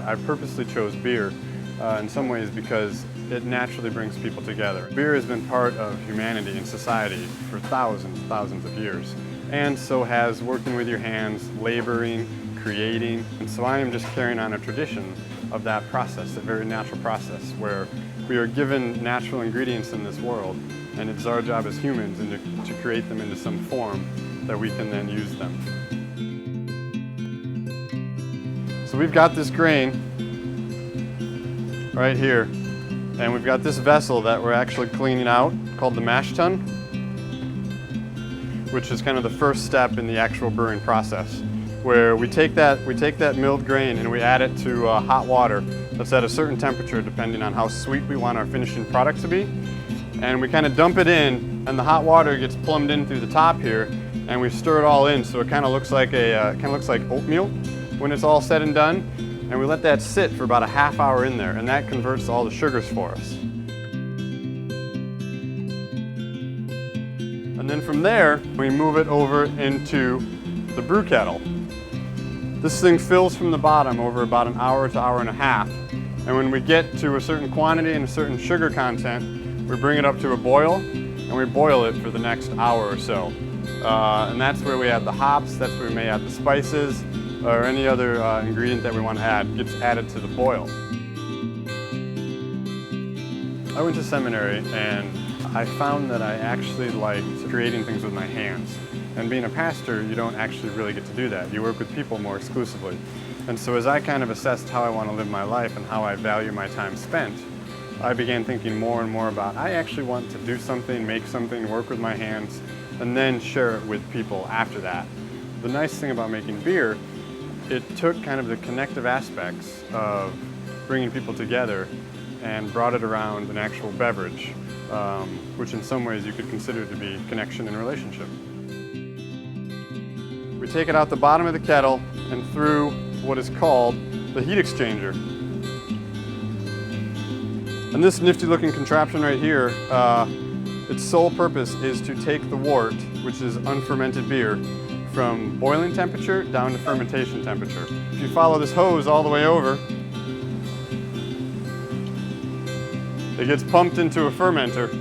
I purposely chose beer in some ways because it naturally brings people together. Beer has been part of humanity and society for thousands of years. And so has working with your hands, laboring, creating. And so I am just carrying on a tradition of that process, a very natural process where we are given natural ingredients in this world, and it's our job as humans to create them into some form that we can then use them. So we've got this grain right here, and we've got this vessel that we're actually cleaning out called the mash tun, which is kind of the first step in the actual brewing process, where we take that milled grain and we add it to hot water that's at a certain temperature depending on how sweet we want our finishing product to be. And we kind of dump it in, and the hot water gets plumbed in through the top here, and we stir it all in so it kind of looks like oatmeal when it's all said and done. And we let that sit for about a half hour in there, and that converts all the sugars for us. And then from there, we move it over into the brew kettle. This thing fills from the bottom over about an hour to hour and a half. And when we get to a certain quantity and a certain sugar content, we bring it up to a boil, and we boil it for the next hour or so. And that's where we add the hops, that's where we may add the spices, or any other ingredient that we want to add gets added to the boil. I went to seminary, and I found that I actually liked creating things with my hands. And being a pastor, you don't actually really get to do that. You work with people more exclusively. And so as I kind of assessed how I want to live my life and how I value my time spent, I began thinking more and more about, I actually want to do something, make something, work with my hands, and then share it with people after that. The nice thing about making beer, it took kind of the connective aspects of bringing people together and brought it around an actual beverage, which in some ways you could consider to be connection and relationship. We take it out the bottom of the kettle and through what is called the heat exchanger. And this nifty looking contraption right here, its sole purpose is to take the wort, which is unfermented beer, from boiling temperature down to fermentation temperature. If you follow this hose all the way over, it gets pumped into a fermenter,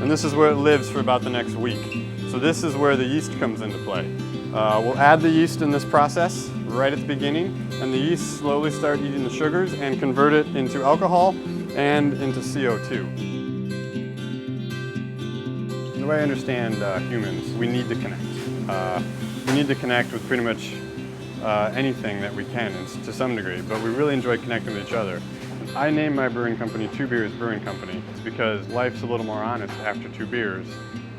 and this is where it lives for about the next week. So this is where the yeast comes into play. We'll add the yeast in this process right at the beginning, and the yeast slowly start eating the sugars and convert it into alcohol and into CO2. The way I understand humans, we need to connect. We need to connect with pretty much anything that we can to some degree, but we really enjoy connecting with each other. I named my brewing company Two Beers Brewing Company. It's because life's a little more honest after 2 beers,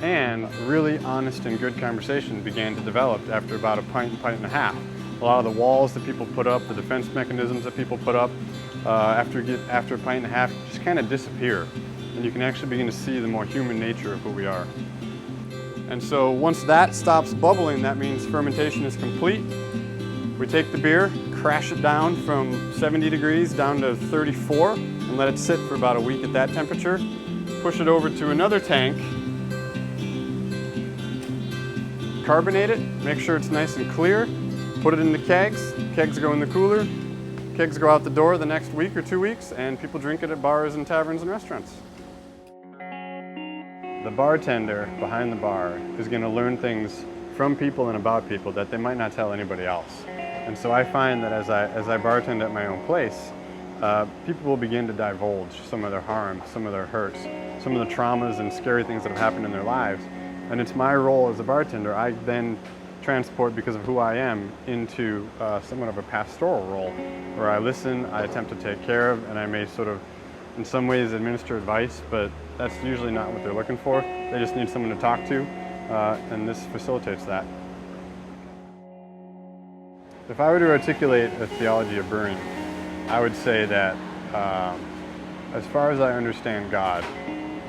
and really honest and good conversation began to develop after about a pint and a half. A lot of the walls that people put up, the defense mechanisms that people put up after a pint and a half just kind of disappear, and you can actually begin to see the more human nature of who we are. And so once that stops bubbling, that means fermentation is complete. We take the beer, crash it down from 70 degrees down to 34, and let it sit for about a week at that temperature. Push it over to another tank, carbonate it, make sure it's nice and clear, put it in the kegs. Kegs go in the cooler, kegs go out the door the next week or 2 weeks, and people drink it at bars and taverns and restaurants. The bartender behind the bar is going to learn things from people and about people that they might not tell anybody else. And so I find that as I bartend at my own place, people will begin to divulge some of their harm, some of their hurts, some of the traumas and scary things that have happened in their lives. And it's my role as a bartender, I then transport, because of who I am, into somewhat of a pastoral role, where I listen, I attempt to take care of, and I may sort of, in some ways, administer advice, but that's usually not what they're looking for. They just need someone to talk to, and this facilitates that. If I were to articulate a theology of brewing, I would say that as far as I understand God,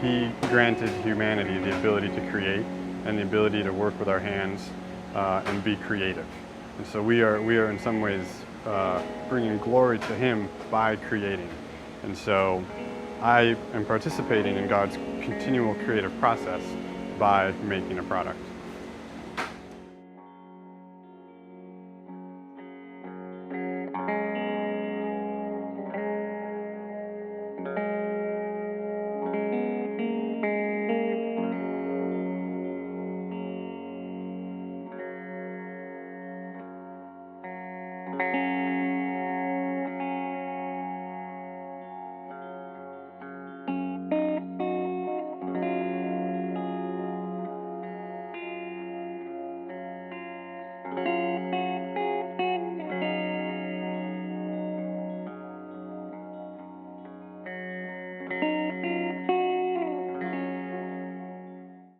He granted humanity the ability to create and the ability to work with our hands and be creative. And so we are in some ways bringing glory to Him by creating. And so I am participating in God's continual creative process by making a product. you.